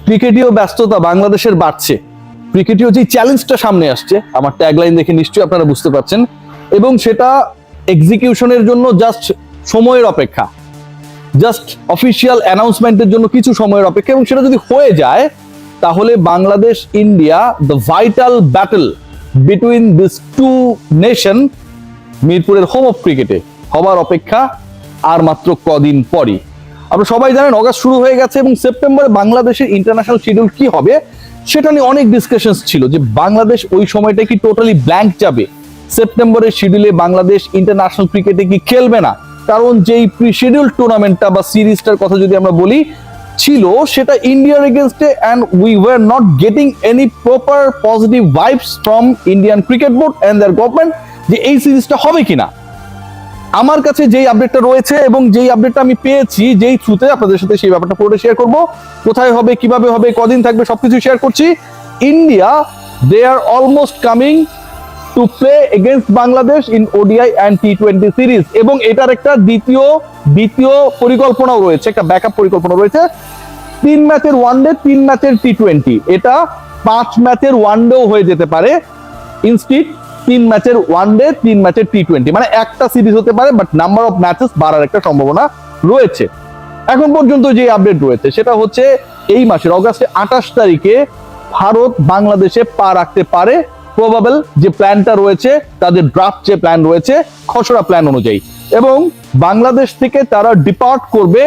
ক্রিকেটীয় ব্যস্ততা বাংলাদেশের বাড়ছে, ক্রিকেটীয় যে চ্যালেঞ্জটা সামনে আসছে, আমার ট্যাগলাইন দেখে নিশ্চয়ই আপনারা বুঝতে পারছেন, এবং সেটা এক্সিকিউশনের জন্য জাস্ট সময়ের অপেক্ষা, জাস্ট অফিসিয়াল অ্যানাউন্সমেন্টের জন্য কিছু সময়ের অপেক্ষা। এবং সেটা যদি হয়ে যায় তাহলে Bangladesh India, the vital battle between this two nation, মিরপুরের হোম অফ ক্রিকেটে হবার অপেক্ষা আর মাত্র কদিন পরই। আপনারা সবাই জানেন অগাস্ট শুরু হয়ে গেছে এবং সেপ্টেম্বরে বাংলাদেশের ইন্টারন্যাশনাল শিডিউল কি হবে সেটা নিয়ে অনেক ডিসকাশন ছিল, যে বাংলাদেশ ওই সময়টা কি টোটালি ব্ল্যাঙ্ক যাবে, সেপ্টেম্বরের শিডিউলে বাংলাদেশ ইন্টারন্যাশনাল ক্রিকেটে কি খেলবে না। কারণ যেই প্রি শিডিউল টুর্নামেন্টটা বা সিরিজটার কথা যদি আমরা বলি ছিল, সেটা ইন্ডিয়ার এগেনস্টে, and we were not getting any proper positive vibes from Indian cricket board and their government যে এই সিরিজটা হবে কিনা। আমার কাছে যেই আপডেটটা রয়েছে এবং যেই আপডেটটা আমি পেয়েছি, যেই থ্রুতে আপনাদের সাথে সেই ব্যাপারটা পুরোটা শেয়ার করব, কোথায় হবে, কিভাবে হবে, কদিন থাকবে, সবকিছু শেয়ার করছি। India, they are almost coming to play against Bangladesh in ODI and টি20 সিরিজ, এবং এটার একটা দ্বিতীয় পরিকল্পনাও রয়েছে, একটা ব্যাকআপ পরিকল্পনা রয়েছে। 3 ম্যাচের ওয়ানডে, 3 ম্যাচের টি20, এটা 5 ম্যাচের ওয়ানডেও হয়ে যেতে পারে, ইনস্টিড 3 ম্যাচের ওয়ানডে, 3 ম্যাচের টি20, মানে একটা সিরিজ হতে পারে, বাট নাম্বার অফ ম্যাচেস বাড়ার একটা সম্ভাবনা রয়েছে। এখন পর্যন্ত যে আপডেট রয়েছে সেটা হচ্ছে এই মাসের অগাস্টে 28 তারিখে ভারত বাংলাদেশে পা রাখতে পারে, প্রবাবল যে প্ল্যানটা রয়েছে, তাদের ড্রাফট যে প্ল্যান রয়েছে খসড়া প্ল্যান অনুযায়ী, এবং বাংলাদেশ থেকে তারা ডিপার্ট করবে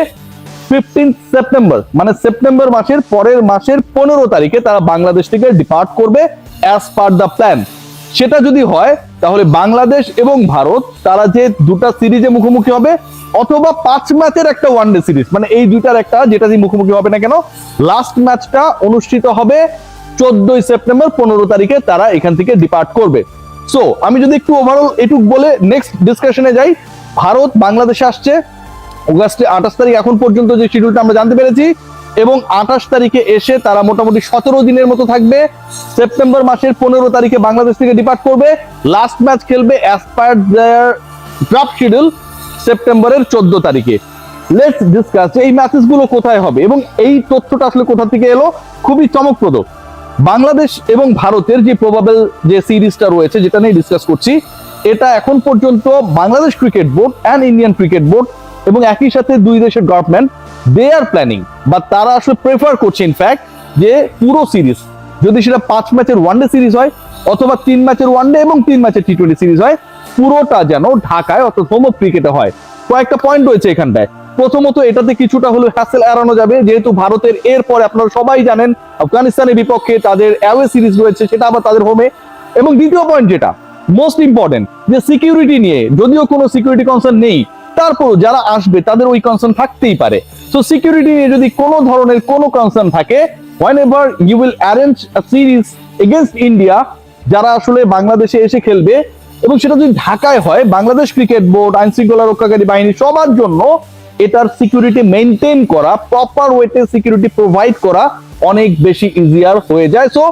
15 সেপ্টেম্বর, মানে সেপ্টেম্বর মাসের পরের মাসের 15 তারিখে তারা বাংলাদেশ থেকে ডিপার্ট করবে অ্যাজ পার দ্য প্ল্যান। সেটা যদি হয় তাহলে বাংলাদেশ এবং ভারত তারা যে দুটা সিরিজে মুখোমুখি হবে, অথবা 5 ম্যাচের একটা ওয়ানডে সিরিজ, মানে এই দুইটার একটা যেটা দিয়ে মুখোমুখি হবে না কেন, লাস্ট ম্যাচটা অনুষ্ঠিত হবে 14 সেপ্টেম্বর, 15 তারিখে তারা এখান থেকে ডিপার্ট করবে। সো আমি যদি একটু ওভারঅল এটুক বলে নেক্সট ডিসকাশনে যাই, ভারত বাংলাদেশে আসছে অগাস্টে 28 তারিখ, এখন পর্যন্ত যে শিডিউলটা আমরা জানতে পেরেছি, এবং 28 তারিখে এসে তারা মোটামুটি 17 দিনের মতো থাকবে, সেপ্টেম্বর মাসের 15 তারিখে বাংলাদেশ থেকে ডিপার্ট করবে, লাস্ট ম্যাচ খেলবে অ্যাজ পার দেয়ার ড্রাফট শিডিউল সেপ্টেম্বরের 14 তারিখে। লেটস ডিসকাস এই ম্যাচেস গুলো কোথায় হবে এবং এই তথ্যটা আসলে কোথা থেকে এলো, খুবই চমকপ্রদ। বাংলাদেশ এবং ভারতের যে প্রবাবল যে সিরিজটা রয়েছে যেটা নিয়ে ডিসকাস করছি, এটা এখন পর্যন্ত Bangladesh cricket board and Indian cricket board এবং একই সাথে দুই দেশের গভর্নমেন্ট, দে আর প্ল্যানিং, বা তারা আসলে প্রেফার করছে ইনফ্যাক্ট, যে পুরো সিরিজ যদি সেটা 5 ম্যাচের ওয়ানডে সিরিজ হয়, অথবা 3 ম্যাচের ওয়ানডে এবং 3 ম্যাচের টি20 সিরিজ হয়, পুরোটা যেন ঢাকায় অর্থাৎ হোম অফ ক্রিকেটে হয়। কয়েকটা পয়েন্ট রয়েছে এখানটায়। প্রথমত, এটাতে কিছুটা হলো হ্যাসেল এড়ানো যাবে, যেহেতু ভারতের এরপরে আপনারা সবাই জানেন আফগানিস্তানের বিপক্ষে তাদের অ্যাওয়ে সিরিজ রয়েছে, সেটা আবার তাদের হোমে। এবং দ্বিতীয় পয়েন্ট যেটা মোস্ট ইম্পর্টেন্ট, যে সিকিউরিটি নিয়ে যদিও কোনো সিকিউরিটি কনসার্ন নেই, তারপর যারা আসবে তাদের ওই কনসার্ন থাকতেই পারে। সো সিকিউরিটি নিয়ে যদি কোনো ধরনের কোনো কনসার্ন থাকে, whenever you will arrange a series against India, যারা আসলে বাংলাদেশে এসে খেলবে, এবং সেটা যদি ঢাকায় হয়, বাংলাদেশ ক্রিকেট বোর্ড, আইন শৃঙ্খলা রক্ষাকারী বাহিনী সবার জন্য এটার সিকিউরিটি মেইনটেইন করা, প্রপার ওয়েতে সিকিউরিটি প্রোভাইড করা অনেক বেশি ইজিয়ার হয়ে যায়। সো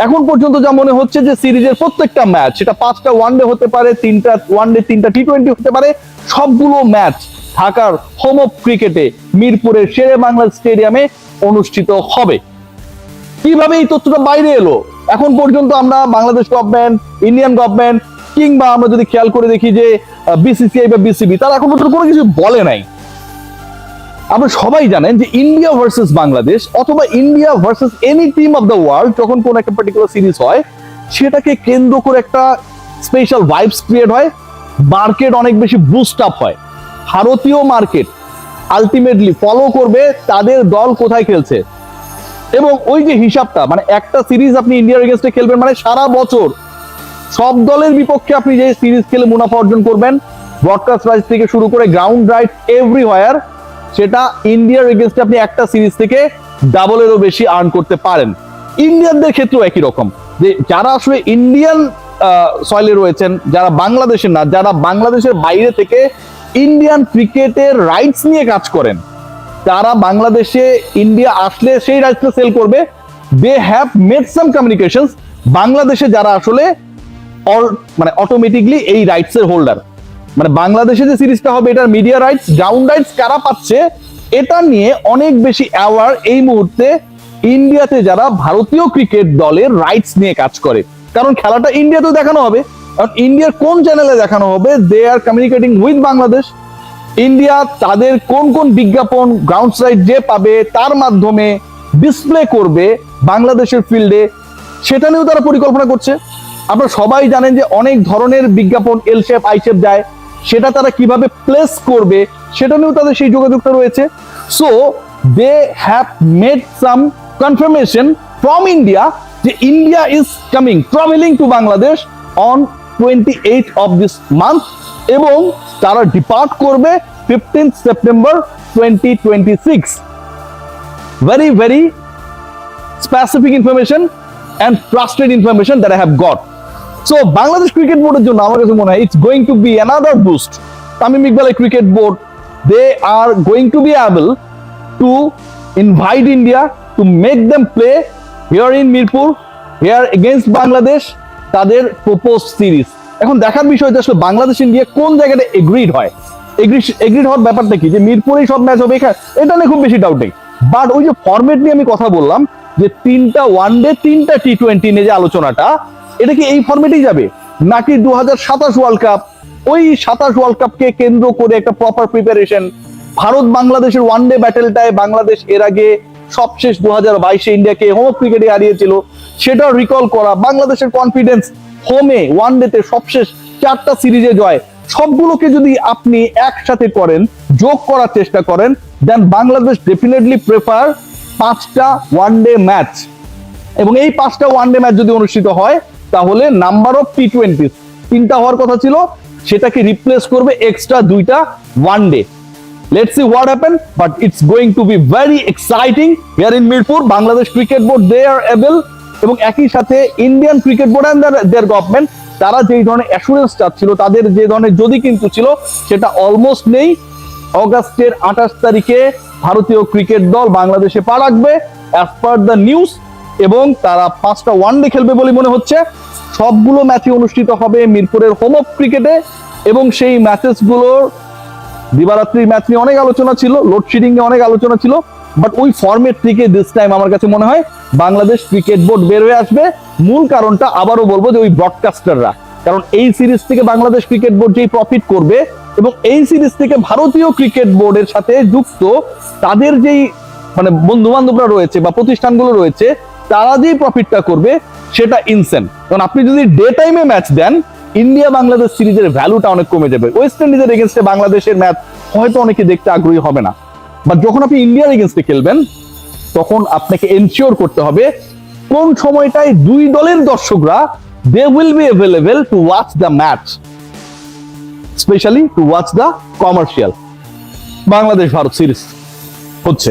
এখন পর্যন্ত যা মনে হচ্ছে যে সিরিজের প্রত্যেকটা ম্যাচ, সেটা 5টা ওয়ানডে হতে পারে, 3টা ওয়ানডে, 3টা টি20 হতে পারে, সবগুলো ম্যাচ ঢাকার হোম অফ ক্রিকেটে মিরপুরের শেরে বাংলা স্টেডিয়ামে অনুষ্ঠিত হবে। কিভাবে এই তথ্যটা বাইরে এলো? এখন পর্যন্ত আমরা বাংলাদেশ গভর্নমেন্ট, ইন্ডিয়ান গভর্নমেন্ট, কিংবা আমরা যদি খেয়াল করে দেখি যে বিসিসিআই বা বিসিবি, তারা এখন পর্যন্ত কোনো কিছু বলে নাই। আপনারা সবাই জানেন যে ইন্ডিয়া ভার্সেস বাংলাদেশ অথবা India versus any team of the world, যখন কোন একটা পার্টিকুলার সিরিজ হয়, সেটাকে কেন্দ্র করে একটা স্পেশাল ভাইবস ক্রিয়েট হয়, মার্কেট অনেক বেশি বুস্ট আপ হয়। ভারতীয় মার্কেট আলটিমেটলি ফলো করবে তাদের দল কোথায় খেলছে, এবং ওই যে হিসাবটা, মানে একটা সিরিজ আপনি ইন্ডিয়ার এগেইনস্টে খেলবেন, মানে সারা বছর সব দলের বিপক্ষে আপনি যে সিরিজ খেলে মুনাফা অর্জন করবেন, ব্রডকাস্ট রাইটস থেকে শুরু করে গ্রাউন্ড রাইটস এভরিওয়্যার, সেটা ইন্ডিয়ার এগেইনস্টে আপনি একটা সিরিজ থেকে ডাবলেরও বেশি আর্ন করতে পারেন। ইন্ডিয়ানদের ক্ষেত্রেও একই রকম, যে যারা আসলে ইন্ডিয়ান সয়েলে রয়েছেন, যারা বাংলাদেশের না, যারা বাংলাদেশের বাইরে থেকে ইন্ডিয়ান ক্রিকেটের রাইটস নিয়ে কাজ করেন, তারা বাংলাদেশে ইন্ডিয়া আসলে সেই রাইটসটা সেল করবে। They have made some communications, বাংলাদেশে যারা আসলে মানে অটোমেটিকলি এই রাইটস এর হোল্ডার, মানে বাংলাদেশে যে সিরিজটা হবে এটার মিডিয়া রাইটস, গ্রাউন্ড রাইটস কারা পাচ্ছে, এটা নিয়ে অনেক বেশি অ্যাওয়ার এই মুহূর্তে ইন্ডিয়াতে যারা ভারতীয় ক্রিকেট দলের রাইটস নিয়ে কাজ করে, কারণ খেলাটা ইন্ডিয়াতেও দেখানো হবে, কারণ ইন্ডিয়ার কোন চ্যানেলে দেখানো হবে, দে আর কমিউনিকেটিং উইথ বাংলাদেশ। ইন্ডিয়া তাদের কোন কোন বিজ্ঞাপন গ্রাউন্ড রাইট যে পাবে তার মাধ্যমে ডিসপ্লে করবে বাংলাদেশের ফিল্ডে, সেটা নিয়েও তারা পরিকল্পনা করছে। আপনারা সবাই জানেন যে অনেক ধরনের বিজ্ঞাপন এল শেপ আই শেপ যায়, সেটা তারা কিভাবে প্লেস করবে সেটা নিয়েও তাদের সেই যোগাযোগটা রয়েছে। So they have made some confirmation from India যে India is coming travelling to Bangladesh on 28th of this month, এবং তারা ডিপার্ট করবে 15th September 2026। Very very specific information and trusted information that I have got. So Bangladesh cricket বোর্ডের জন্য আমার কাছে মনে হয় it's going to be another boost. Tamim ইকবালের cricket board, they are going to be able to invite India to make them play here in Mirpur, here against Bangladesh, তাদের propose series. এখন দেখার বিষয় যে আসলে বাংলাদেশ ইন্ডিয়া কোন জায়গাটা এগ্রিড হয়, এগ্রিড হওয়ার ব্যাপারটা কি, যে মিরপুরেই সব ম্যাচ হবে এখানে, এটা নিয়ে খুব বেশি ডাউট নেই। বাট ওই যে ফরম্যাট নিয়ে আমি কথা বললাম যে 3টা ওয়ানডে 3টা টি20 নিয়ে যে আলোচনাটা, এটা কি এই ফরম্যাটেই যাবে, নাকি 2027 ওয়ার্ল্ড কাপ, ওই 27 ওয়ার্ল্ড কাপকে কেন্দ্র করে একটা প্রপার প্রিপারেশন, ভারত বাংলাদেশের ওয়ানডে ব্যাটেলটায় বাংলাদেশ এর আগে সবশেষ 2022-এ ইন্ডিয়াকে হোম ক্রিকেটে হারিয়েছিল, সেটা রিকল করা, বাংলাদেশের কনফিডেন্স হোমে ওয়ানডেতে সবশেষ 4টা সিরিজে জয়, সবগুলোকে যদি আপনি একসাথে করেন, যোগ করার চেষ্টা করেন, দেন বাংলাদেশ ডেফিনেটলি প্রেফার 5টা ওয়ানডে ম্যাচ। এবং এই 5টা ওয়ানডে ম্যাচ যদি অনুষ্ঠিত হয় তাহলে নাম্বার অফ টি20 3টা হওয়ার কথা ছিল, সেটাকে রিপ্লেস করবে এক্সট্রা 2টা one day. Let's see what happen, but it's going to be very exciting here in Mirpur. Bangladesh cricket board they are able, এবং একই সাথে Indian cricket board and their government, তারা যেই ধরনের অ্যাসুরেন্স চাচ্ছিল, তাদের যে ধরনের যদি কিন্তু ছিল, সেটা অলমোস্ট নেই। অগাস্টের 28 তারিখে ভারতীয় ক্রিকেট দল বাংলাদেশে পা রাখবে অ্যাজ পার দ্য নিউজ, এবং তারা 5টা ওয়ানডে খেলবে বলে মনে হচ্ছে। সবগুলো ম্যাচই অনুষ্ঠিত হবে মিরপুরের হোম অফ ক্রিকেটে, এবং সেই ম্যাচেসগুলোর দিবারাত্রির ম্যাচ নিয়ে অনেক আলোচনা ছিল, লোডশেডিং নিয়ে অনেক আলোচনা ছিল, বাট ওই ফরম্যাট থেকে দিস টাইম আমার কাছে মনে হয় বাংলাদেশ ক্রিকেট বোর্ড বের হয়ে আসবে। মূল কারণটা আবারও বলবো যে ওই ব্রডকাস্টাররা, কারণ এই সিরিজ থেকে বাংলাদেশ ক্রিকেট বোর্ড যেই প্রফিট করবে, এবং এই সিরিজ থেকে ভারতীয় ক্রিকেট বোর্ডের সাথে যুক্ত তাদের যেই মানে বন্ধু বান্ধবরা রয়েছে বা প্রতিষ্ঠানগুলো রয়েছে, তারা যেই প্রফিটটা করবে সেটা ইনসেন। কারণ আপনি যদি ডে টাইমে ম্যাচ দেন, ইন্ডিয়া বাংলাদেশ সিরিজের ভ্যালুটা অনেক কমে যাবে। ওয়েস্ট ইন্ডিজের এগেনস্টে বাংলাদেশের ম্যাচ হয়তো অনেকে দেখতে আগ্রহী হবে না, বাট যখন আপনি ইন্ডিয়ার এগেনস্টে খেলবেন, তখন আপনাকে এনশিওর করতে হবে কোন সময়টায় দুই দলের দর্শকরা they will be available to watch the match, especially to watch the commercial। Bangladesh Bharat series হচ্ছে।